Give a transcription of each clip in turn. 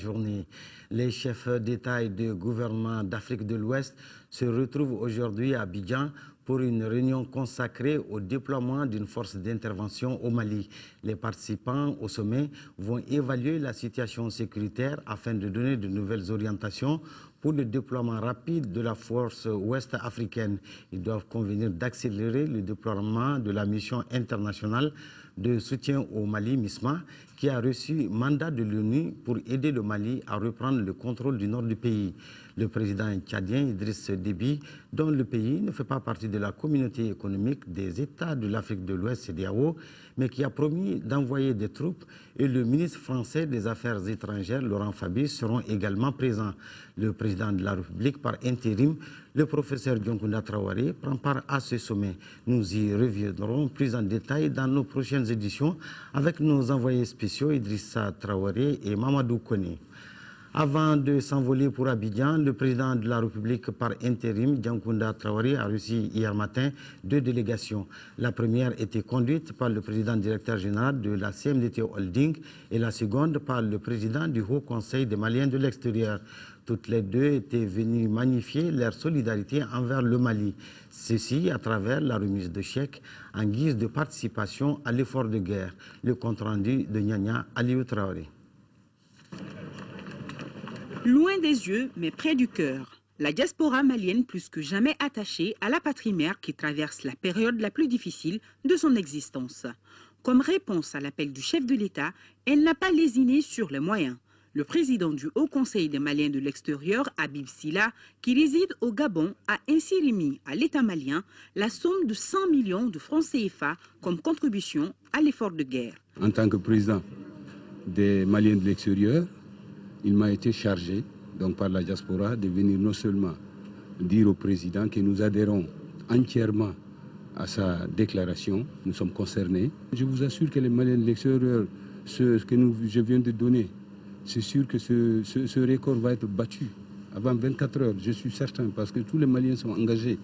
journée. Les chefs d'État et de gouvernement d'Afrique de l'Ouest se retrouvent aujourd'hui à Abidjan pour une réunion consacrée au déploiement d'une force d'intervention au Mali. Les participants au sommet vont évaluer la situation sécuritaire afin de donner de nouvelles orientations pour le déploiement rapide de la force ouest africaine. Ils doivent convenir d'accélérer le déploiement de la mission internationale de soutien au Mali, MISMA, qui a reçu mandat de l'ONU pour aider le Mali à reprendre le contrôle du nord du pays. Le président tchadien Idriss Déby, dont le pays ne fait pas partie de la communauté économique des États de l'Afrique de l'Ouest, CEDEAO, mais qui a promis d'envoyer des troupes, et le ministre français des Affaires étrangères, Laurent Fabius, seront également présents. Le président de la République par intérim, le professeur Dioncounda Traoré, prend part à ce sommet. Nous y reviendrons plus en détail dans nos prochaines éditions avec nos envoyés spéciaux Idrissa Traoré et Mamadou Kone. Avant de s'envoler pour Abidjan, le président de la République par intérim, Dioncounda Traoré, a reçu hier matin 2 délégations. La première était conduite par le président directeur général de la CMDT Holding et la seconde par le président du Haut Conseil des Maliens de l'extérieur. Toutes les deux étaient venues magnifier leur solidarité envers le Mali. Ceci à travers la remise de chèques en guise de participation à l'effort de guerre. Le compte-rendu de Nyanya Aliou Traoré. Loin des yeux, mais près du cœur, la diaspora malienne plus que jamais attachée à la patrie mère qui traverse la période la plus difficile de son existence. Comme réponse à l'appel du chef de l'État, elle n'a pas lésiné sur les moyens. Le président du Haut Conseil des Maliens de l'extérieur, Habib Silla, qui réside au Gabon, a ainsi remis à l'État malien la somme de 100 millions de francs CFA comme contribution à l'effort de guerre. En tant que président des Maliens de l'extérieur, il m'a été chargé donc par la diaspora de venir non seulement dire au président que nous adhérons entièrement à sa déclaration, nous sommes concernés. Je vous assure que les Maliens de l'extérieur, ce que je viens de donner, c'est sûr que ce record va être battu avant 24 heures, je suis certain, parce que tous les Maliens sont engagés.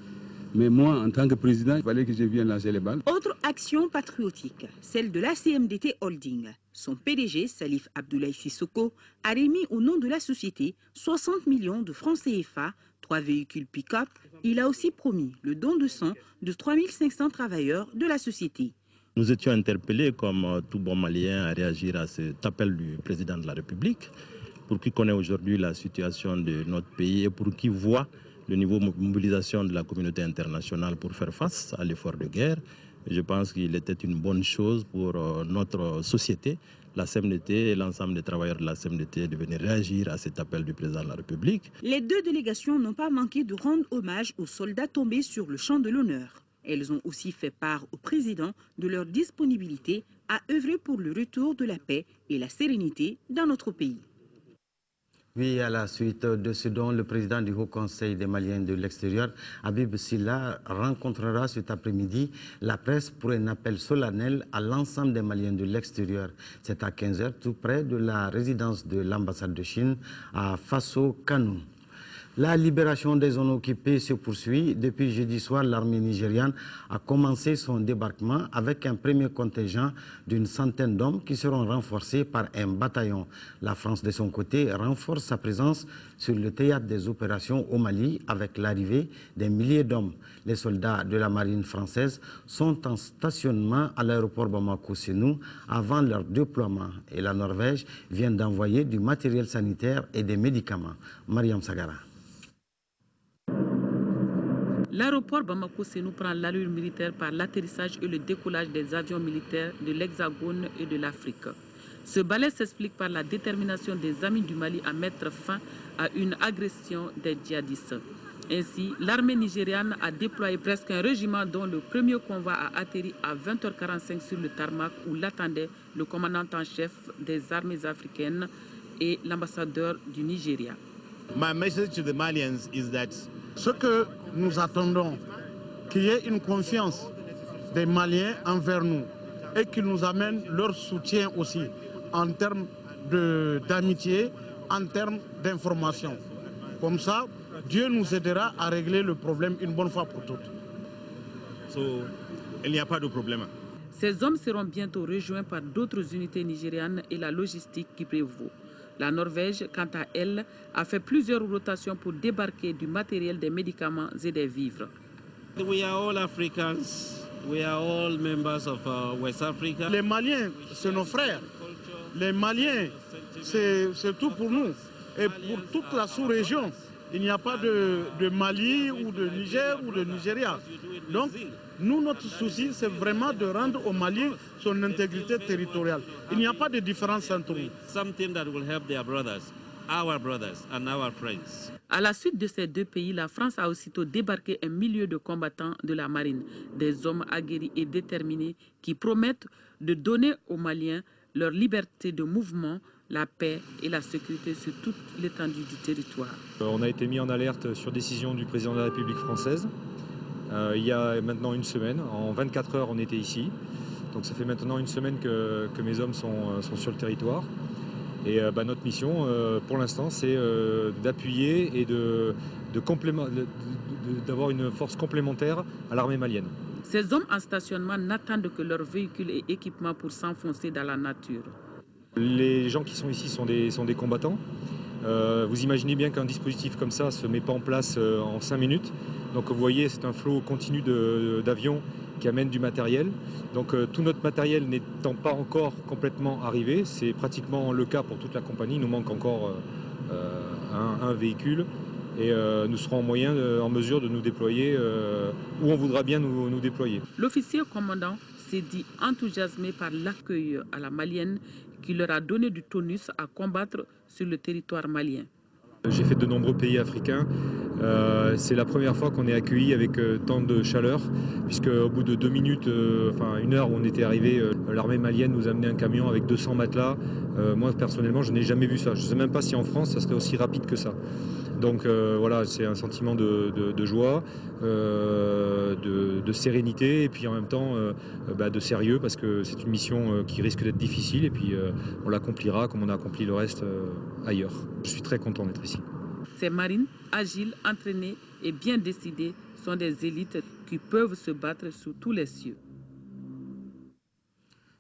Mais moi, en tant que président, il fallait que je vienne lancer les balles. Autre action patriotique, celle de la CMDT Holding. Son PDG, Salif Abdoulaye Sissoko, a remis au nom de la société 60 millions de francs CFA, 3 véhicules pick-up. Il a aussi promis le don de sang de 3500 travailleurs de la société. Nous étions interpellés, comme tout bon Malien, à réagir à cet appel du président de la République, pour qu'il connaisse aujourd'hui la situation de notre pays et pour qu'il voit le niveau de mobilisation de la communauté internationale pour faire face à l'effort de guerre. Je pense qu'il était une bonne chose pour notre société, la CMDT et l'ensemble des travailleurs de la CMDT de venir réagir à cet appel du président de la République. Les 2 délégations n'ont pas manqué de rendre hommage aux soldats tombés sur le champ de l'honneur. Elles ont aussi fait part au président de leur disponibilité à œuvrer pour le retour de la paix et la sérénité dans notre pays. Oui, à la suite de ce dont le président du Haut Conseil des Maliens de l'extérieur, Habib Silla, rencontrera cet après-midi la presse pour un appel solennel à l'ensemble des Maliens de l'extérieur. C'est à 15 h, tout près de la résidence de l'ambassade de Chine à Faso Kanou. La libération des zones occupées se poursuit. Depuis jeudi soir, l'armée nigériane a commencé son débarquement avec un premier contingent d'une centaine d'hommes qui seront renforcés par un bataillon. La France, de son côté, renforce sa présence sur le théâtre des opérations au Mali avec l'arrivée des milliers d'hommes. Les soldats de la marine française sont en stationnement à l'aéroport Bamako-Sénou avant leur déploiement. Et la Norvège vient d'envoyer du matériel sanitaire et des médicaments. Mariam Sagara. L'aéroport Bamako-Sénou prend l'allure militaire par l'atterrissage et le décollage des avions militaires de l'Hexagone et de l'Afrique. Ce balai s'explique par la détermination des amis du Mali à mettre fin à une agression des djihadistes. Ainsi, l'armée nigériane a déployé presque un régiment dont le premier convoi a atterri à 20 h 45 sur le tarmac où l'attendait le commandant en chef des armées africaines et l'ambassadeur du Nigeria. My message to the Malians is that ce que nous attendons, qu'il y ait une confiance des Maliens envers nous et qu'ils nous amènent leur soutien aussi en termes d'amitié, en termes d'information. Comme ça, Dieu nous aidera à régler le problème une bonne fois pour toutes. Il n'y a pas de problème. Ces hommes seront bientôt rejoints par d'autres unités nigérianes et la logistique qui prévaut. La Norvège, quant à elle, a fait plusieurs rotations pour débarquer du matériel, des médicaments et des vivres. We are all Africans. We are all members of West Africa. Les Maliens, c'est nos frères. Les Maliens, c'est tout pour nous. Et pour toute la sous-région, il n'y a pas de Mali ou de Niger ou de Nigeria. Donc, nous, notre souci, c'est vraiment de rendre aux Maliens son intégrité territoriale. Il n'y a pas de différence entre nous. Something that will help their brothers, our brothers and our friends. À la suite de ces deux pays, la France a aussitôt débarqué un milieu de combattants de la marine, des hommes aguerris et déterminés qui promettent de donner aux Maliens leur liberté de mouvement, la paix et la sécurité sur toute l'étendue du territoire. On a été mis en alerte sur décision du président de la République française. Il y a maintenant une semaine, en 24 heures on était ici. Donc ça fait maintenant une semaine que mes hommes sont sur le territoire. Et notre mission, pour l'instant, c'est d'appuyer et d'avoir une force complémentaire à l'armée malienne. Ces hommes en stationnement n'attendent que leurs véhicules et équipements pour s'enfoncer dans la nature. Les gens qui sont ici sont des combattants. Vous imaginez bien qu'un dispositif comme ça ne se met pas en place en 5 minutes. Donc vous voyez, c'est un flot continu d'avions qui amène du matériel. Donc tout notre matériel n'étant pas encore complètement arrivé, c'est pratiquement le cas pour toute la compagnie. Il nous manque encore un véhicule et nous serons en mesure de nous déployer où on voudra bien nous déployer. L'officier commandant s'est dit enthousiasmé par l'accueil à la malienne qui leur a donné du tonus à combattre sur le territoire malien. J'ai fait de nombreux pays africains. C'est la première fois qu'on est accueilli avec tant de chaleur, puisque au bout de 2 minutes, enfin 1 heure où on était arrivé, l'armée malienne nous a amené un camion avec 200 matelas. Moi personnellement, je n'ai jamais vu ça. Je ne sais même pas si en France, ça serait aussi rapide que ça. Donc voilà, c'est un sentiment de joie, de sérénité et puis en même temps de sérieux, parce que c'est une mission qui risque d'être difficile et puis on l'accomplira comme on a accompli le reste ailleurs. Je suis très content d'être ici. Ces marines, agiles, entraînées et bien décidées, sont des élites qui peuvent se battre sous tous les cieux.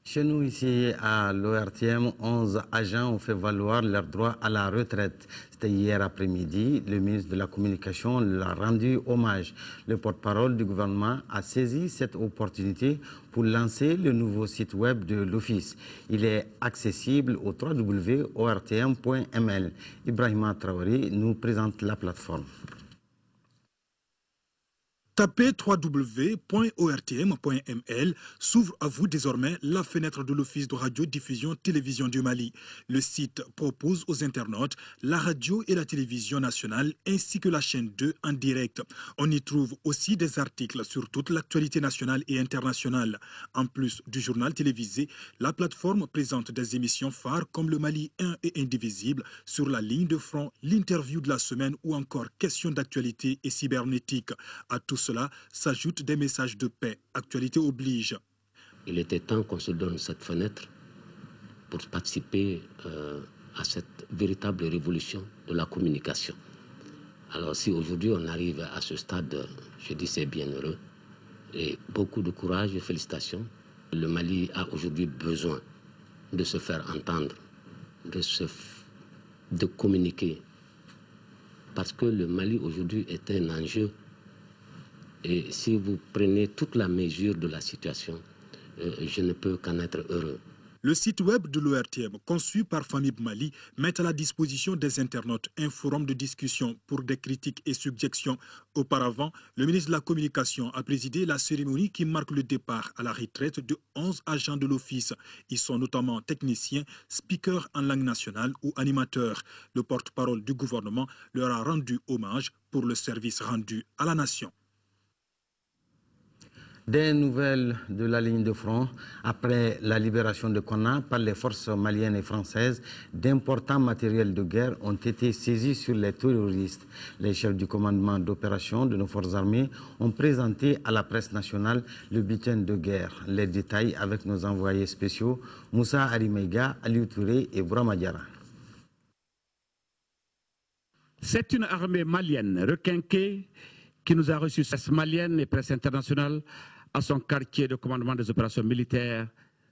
Chez nous, ici à l'ORTM, 11 agents ont fait valoir leur droit à la retraite. C'était hier après-midi. Le ministre de la Communication leur a rendu hommage. Le porte-parole du gouvernement a saisi cette opportunité pour lancer le nouveau site web de l'Office. Il est accessible au www.ortm.ml. Ibrahima Traoré nous présente la plateforme. Tapez www.ortm.ml, s'ouvre à vous désormais la fenêtre de l'Office de radio-diffusion-télévision du Mali. Le site propose aux internautes la radio et la télévision nationale ainsi que la chaîne 2 en direct. On y trouve aussi des articles sur toute l'actualité nationale et internationale. En plus du journal télévisé, la plateforme présente des émissions phares comme le Mali 1 et Indivisible, Sur la ligne de front, l'interview de la semaine ou encore questions d'actualité et cybernétique. À tout cela s'ajoutent des messages de paix. Actualité oblige. Il était temps qu'on se donne cette fenêtre pour participer à cette véritable révolution de la communication. Alors si aujourd'hui on arrive à ce stade, je dis c'est bien heureux et beaucoup de courage et félicitations. Le Mali a aujourd'hui besoin de se faire entendre, de communiquer, parce que le Mali aujourd'hui est un enjeu. Et si vous prenez toute la mesure de la situation, je ne peux qu'en être heureux. Le site web de l'ORTM, conçu par Famib Mali, met à la disposition des internautes un forum de discussion pour des critiques et suggestions. Auparavant, le ministre de la Communication a présidé la cérémonie qui marque le départ à la retraite de 11 agents de l'Office. Ils sont notamment techniciens, speakers en langue nationale ou animateurs. Le porte-parole du gouvernement leur a rendu hommage pour le service rendu à la nation. Des nouvelles de la ligne de front. Après la libération de Konna par les forces maliennes et françaises, d'importants matériels de guerre ont été saisis sur les terroristes. Les chefs du commandement d'opération de nos forces armées ont présenté à la presse nationale le bulletin de guerre. Les détails avec nos envoyés spéciaux Moussa Arimeiga, Aliou Touré et Bourama Diarra. C'est une armée malienne requinquée qui nous a reçus, presse malienne et presse internationale, à son quartier de commandement des opérations militaires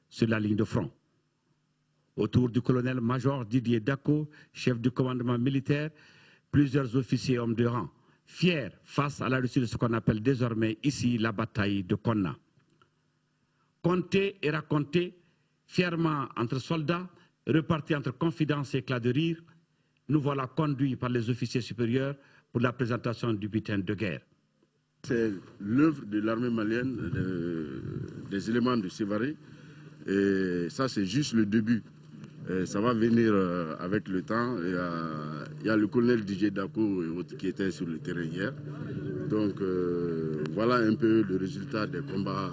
sur la ligne de front. autour du colonel-major Didier Dako, chef du commandement militaire, plusieurs officiers hommes de rang, fiers face à la Russie de ce qu'on appelle désormais ici la bataille de Konna. Compter et raconter fièrement entre soldats, repartis entre confidences et éclats de rire, nous voilà conduits par les officiers supérieurs pour la présentation du butin de guerre. C'est l'œuvre de l'armée malienne, des éléments de Sévaré, et ça c'est juste le début. Et ça va venir avec le temps. Il y a le colonel Didier Dako et autres qui étaient sur le terrain hier. Donc voilà un peu le résultat des combats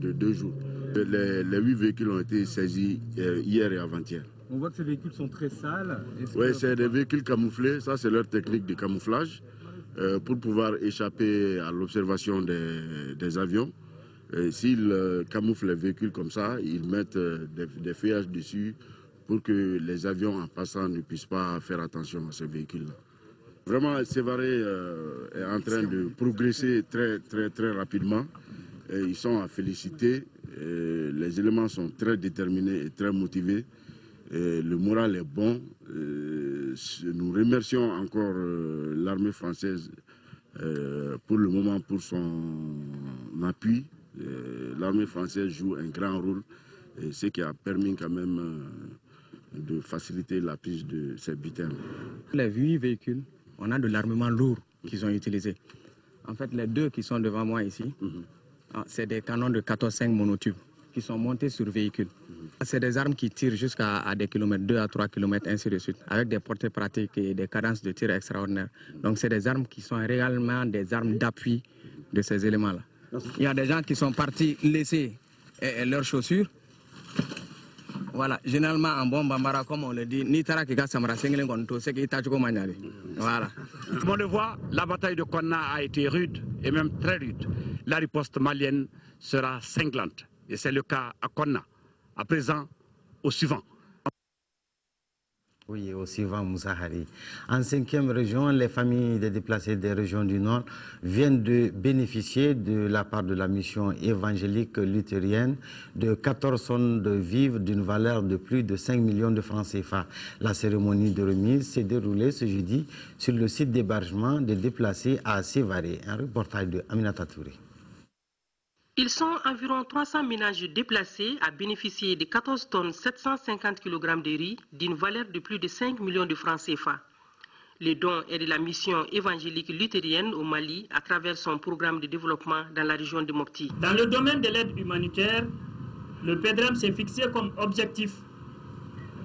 de 2 jours. Les 8 véhicules ont été saisis hier et avant-hier. On voit que ces véhicules sont très sales. Oui, c'est des véhicules camouflés. Ça, c'est leur technique de camouflage pour pouvoir échapper à l'observation des avions. S'ils camouflent les véhicules comme ça, ils mettent des feuillages dessus pour que les avions en passant ne puissent pas faire attention à ces véhicules-là. Vraiment, Sévaré est en train de progresser très rapidement. Et ils sont à féliciter. Les éléments sont très déterminés et très motivés. Et le moral est bon. Nous remercions encore l'armée française pour le moment pour son appui. L'armée française joue un grand rôle, ce qui a permis quand même de faciliter la prise de ces butins. Les 8 véhicules, on a de l'armement lourd qu'ils ont utilisé. En fait, les 2 qui sont devant moi ici, c'est des canons de 14,5 monotubes qui sont montés sur véhicules. C'est des armes qui tirent jusqu'à des kilomètres, 2 à 3 kilomètres, ainsi de suite, avec des portées pratiques et des cadences de tir extraordinaires. Donc c'est des armes qui sont réellement des armes d'appui de ces éléments-là. Il y a des gens qui sont partis laisser leurs chaussures. Voilà, généralement en bon bambara, comme on le dit, voilà. Comme on le voit, la bataille de Konna a été rude et même très rude. La riposte malienne sera cinglante. Et c'est le cas à Konna. À présent, au suivant. Oui, au suivant, Moussa Hari. En 5e région, les familles des déplacés des régions du Nord viennent de bénéficier de la part de la mission évangélique luthérienne de 14 tonnes de vivres d'une valeur de plus de 5 millions de francs CFA. La cérémonie de remise s'est déroulée ce jeudi sur le site d'hébergement des déplacés à Sévaré. Un reportage de Aminata Touré. Ils sont environ 300 ménages déplacés à bénéficier de 14 tonnes 750 kg de riz d'une valeur de plus de 5 millions de francs CFA. Le don est de la mission évangélique luthérienne au Mali à travers son programme de développement dans la région de Mopti. Dans le domaine de l'aide humanitaire, le PEDREM s'est fixé comme objectif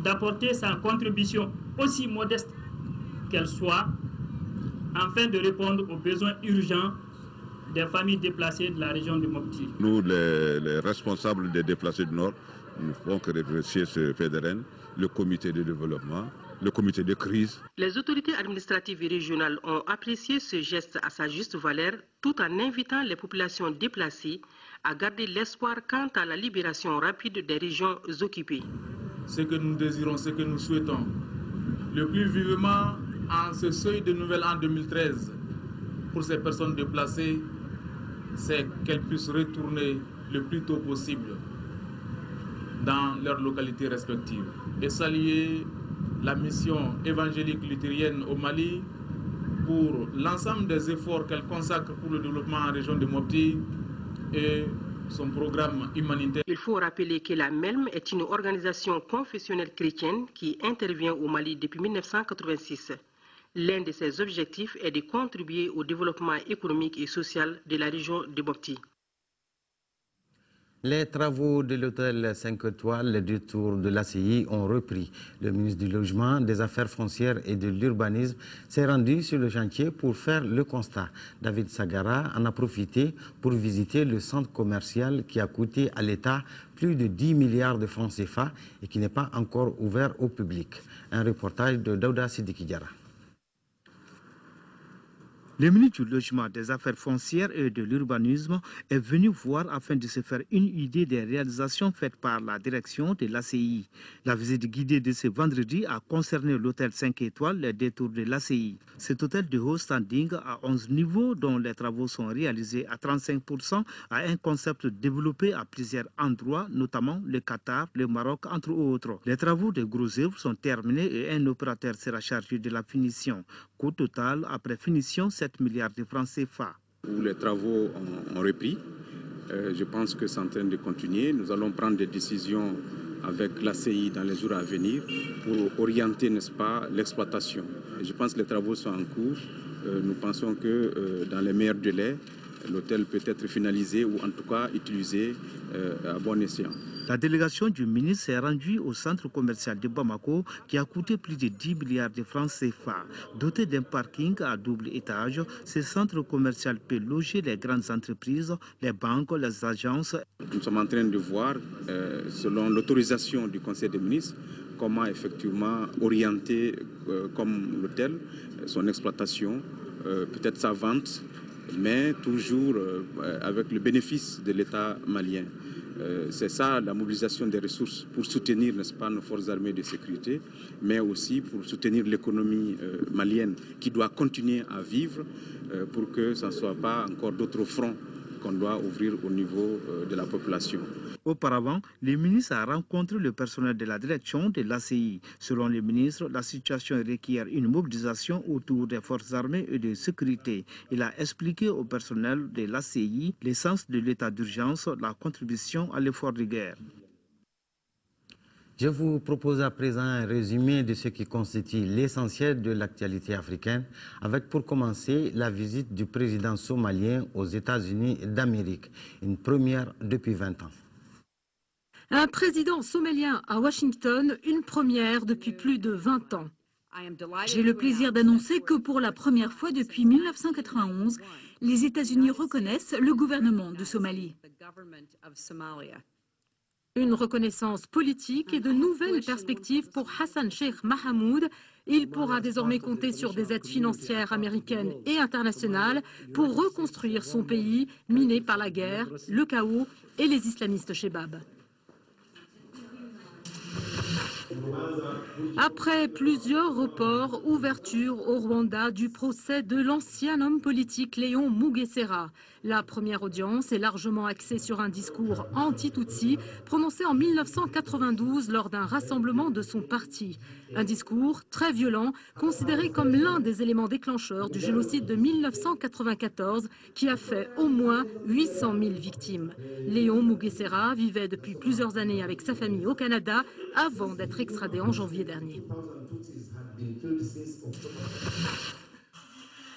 d'apporter sa contribution aussi modeste qu'elle soit afin de répondre aux besoins urgents des familles déplacées de la région de Mopti. Nous, les responsables des déplacés du Nord, nous ne pouvons que remercier ce FEDEREN, le comité de développement, le comité de crise. Les autorités administratives et régionales ont apprécié ce geste à sa juste valeur, tout en invitant les populations déplacées à garder l'espoir quant à la libération rapide des régions occupées. Ce que nous désirons, ce que nous souhaitons, le plus vivement en ce seuil de nouvel an 2013, pour ces personnes déplacées, c'est qu'elles puissent retourner le plus tôt possible dans leurs localités respectives et saluer la mission évangélique luthérienne au Mali pour l'ensemble des efforts qu'elle consacre pour le développement en région de Mopti et son programme humanitaire. Il faut rappeler que la MELM est une organisation confessionnelle chrétienne qui intervient au Mali depuis 1986. L'un de ses objectifs est de contribuer au développement économique et social de la région de Mopti. Les travaux de l'hôtel 5 étoiles du tour de l'ACI ont repris. Le ministre du Logement, des Affaires foncières et de l'Urbanisme s'est rendu sur le chantier pour faire le constat. David Sagara en a profité pour visiter le centre commercial qui a coûté à l'État plus de 10 milliards de francs CFA et qui n'est pas encore ouvert au public. Un reportage de Daouda Sidiki Diarra. Le ministre du Logement, des Affaires foncières et de l'Urbanisme est venu voir afin de se faire une idée des réalisations faites par la direction de l'ACI. La visite guidée de ce vendredi a concerné l'hôtel 5 étoiles, les détours de l'ACI. Cet hôtel de haut standing à 11 niveaux dont les travaux sont réalisés à 35% a un concept développé à plusieurs endroits, notamment le Qatar, le Maroc, entre autres. Les travaux de gros œuvres sont terminés et un opérateur sera chargé de la finition. Coût total, après finition, 7 milliards de francs CFA. Les travaux ont repris. Je pense que c'est en train de continuer. Nous allons prendre des décisions avec l'ACI dans les jours à venir pour orienter, n'est-ce pas, l'exploitation. Je pense que les travaux sont en cours. Nous pensons que dans les meilleurs délais, l'hôtel peut être finalisé ou en tout cas utilisé à bon escient. La délégation du ministre s'est rendue au centre commercial de Bamako qui a coûté plus de 10 milliards de francs CFA. Doté d'un parking à double étage, ce centre commercial peut loger les grandes entreprises, les banques, les agences. Nous sommes en train de voir, selon l'autorisation du Conseil des ministres, comment effectivement orienter comme l'hôtel, son exploitation, peut-être sa vente, mais toujours avec le bénéfice de l'État malien. C'est ça la mobilisation des ressources pour soutenir, n'est-ce pas, nos forces armées de sécurité, mais aussi pour soutenir l'économie malienne qui doit continuer à vivre pour que ce ne soit pas encore d'autres fronts qu'on doit ouvrir au niveau de la population. Auparavant, le ministre a rencontré le personnel de la direction de l'ACI. Selon le ministre, la situation requiert une mobilisation autour des forces armées et de sécurité. Il a expliqué au personnel de l'ACI l'essence de l'état d'urgence, la contribution à l'effort de guerre. Je vous propose à présent un résumé de ce qui constitue l'essentiel de l'actualité africaine, avec pour commencer la visite du président somalien aux États-Unis d'Amérique, une première depuis 20 ans. Un président somalien à Washington, une première depuis plus de 20 ans. J'ai le plaisir d'annoncer que pour la première fois depuis 1991, les États-Unis reconnaissent le gouvernement de Somalie. Une reconnaissance politique et de nouvelles perspectives pour Hassan Sheikh Mahamoud. Il pourra désormais compter sur des aides financières américaines et internationales pour reconstruire son pays miné par la guerre, le chaos et les islamistes Shebab. Après plusieurs reports, ouverture au Rwanda du procès de l'ancien homme politique Léon Mugesera. La première audience est largement axée sur un discours anti-Tutsi prononcé en 1992 lors d'un rassemblement de son parti. Un discours très violent, considéré comme l'un des éléments déclencheurs du génocide de 1994 qui a fait au moins 800 000 victimes. Léon Mugesera vivait depuis plusieurs années avec sa famille au Canada avant d'être extradé en janvier dernier.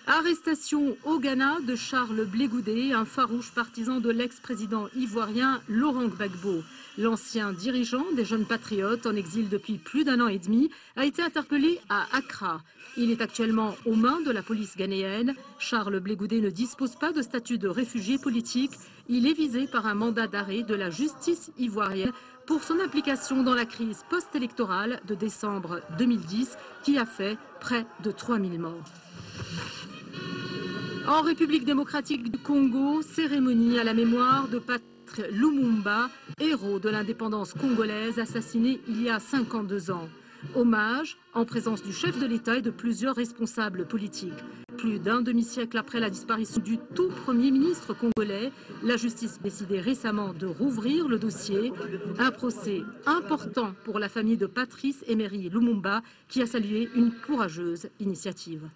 Arrestation au Ghana de Charles Blé Goudé, un farouche partisan de l'ex-président ivoirien Laurent Gbagbo. L'ancien dirigeant des Jeunes Patriotes, en exil depuis plus d'1 an et demi, a été interpellé à Accra. Il est actuellement aux mains de la police ghanéenne. Charles Blé Goudé ne dispose pas de statut de réfugié politique. Il est visé par un mandat d'arrêt de la justice ivoirienne pour son implication dans la crise post-électorale de décembre 2010 qui a fait près de 3000 morts. En République démocratique du Congo, cérémonie à la mémoire de Patrice Lumumba, héros de l'indépendance congolaise assassiné il y a 52 ans. Hommage en présence du chef de l'État et de plusieurs responsables politiques. Plus d'un demi-siècle après la disparition du tout premier ministre congolais, la justice a décidé récemment de rouvrir le dossier. Un procès important pour la famille de Patrice Emery Lumumba qui a salué une courageuse initiative.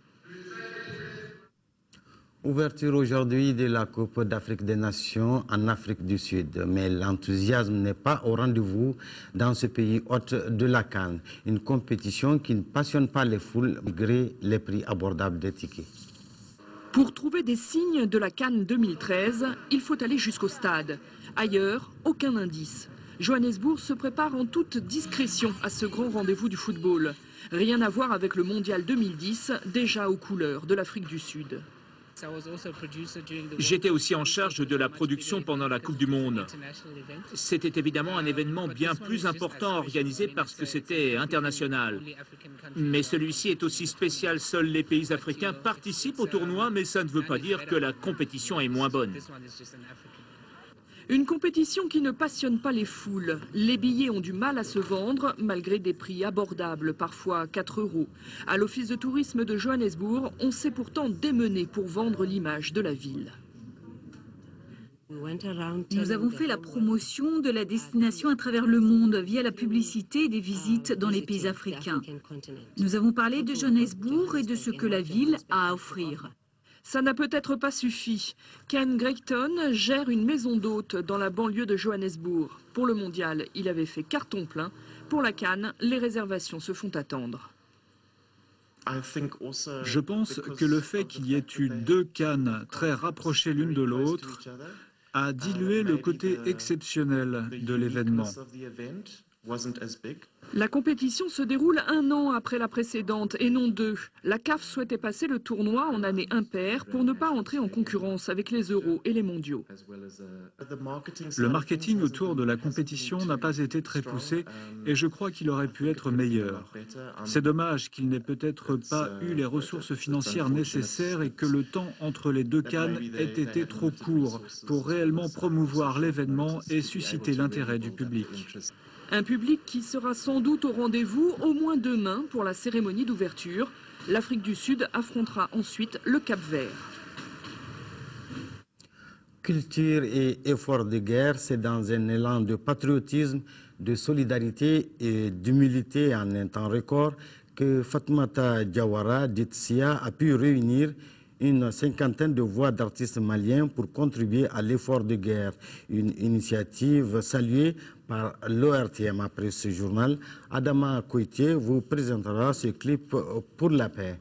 Ouverture aujourd'hui de la Coupe d'Afrique des Nations en Afrique du Sud. Mais l'enthousiasme n'est pas au rendez-vous dans ce pays hôte de la CAN. Une compétition qui ne passionne pas les foules malgré les prix abordables des tickets. Pour trouver des signes de la CAN 2013, il faut aller jusqu'au stade. Ailleurs, aucun indice. Johannesburg se prépare en toute discrétion à ce grand rendez-vous du football. Rien à voir avec le Mondial 2010, déjà aux couleurs de l'Afrique du Sud. J'étais aussi en charge de la production pendant la Coupe du Monde. C'était évidemment un événement bien plus important à organiser parce que c'était international. Mais celui-ci est aussi spécial. Seuls les pays africains participent au tournoi, mais ça ne veut pas dire que la compétition est moins bonne. Une compétition qui ne passionne pas les foules. Les billets ont du mal à se vendre, malgré des prix abordables, parfois 4 €. À l'office de tourisme de Johannesburg, on s'est pourtant démené pour vendre l'image de la ville. Nous avons fait la promotion de la destination à travers le monde via la publicité et des visites dans les pays africains. Nous avons parlé de Johannesburg et de ce que la ville a à offrir. Ça n'a peut-être pas suffi. Ken Gregton gère une maison d'hôtes dans la banlieue de Johannesburg. Pour le mondial, il avait fait carton plein. Pour la CAN, les réservations se font attendre. Je pense que le fait qu'il y ait eu 2 CAN très rapprochées l'une de l'autre a dilué le côté exceptionnel de l'événement. La compétition se déroule 1 an après la précédente et non 2. La CAF souhaitait passer le tournoi en année impaire pour ne pas entrer en concurrence avec les euros et les mondiaux. Le marketing autour de la compétition n'a pas été très poussé et je crois qu'il aurait pu être meilleur. C'est dommage qu'il n'ait peut-être pas eu les ressources financières nécessaires et que le temps entre les 2 CAN ait été trop court pour réellement promouvoir l'événement et susciter l'intérêt du public. Un public qui sera sans doute au rendez-vous au moins demain pour la cérémonie d'ouverture. L'Afrique du Sud affrontera ensuite le Cap-Vert. Culture et effort de guerre, c'est dans un élan de patriotisme, de solidarité et d'humilité en un temps record que Fatoumata Diawara, dite Sia, a pu réunir une 50aine de voix d'artistes maliens pour contribuer à l'effort de guerre. Une initiative saluée par l'ORTM. Après ce journal, Adama Koité vous présentera ce clip pour la paix.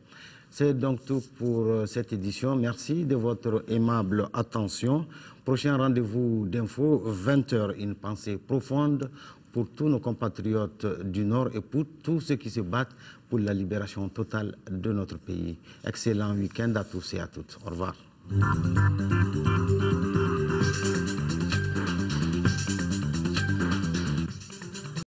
C'est donc tout pour cette édition. Merci de votre aimable attention. Prochain rendez-vous d'info, 20 h. Une pensée profonde pour tous nos compatriotes du Nord et pour tous ceux qui se battent pour la libération totale de notre pays. Excellent week-end à tous et à toutes. Au revoir.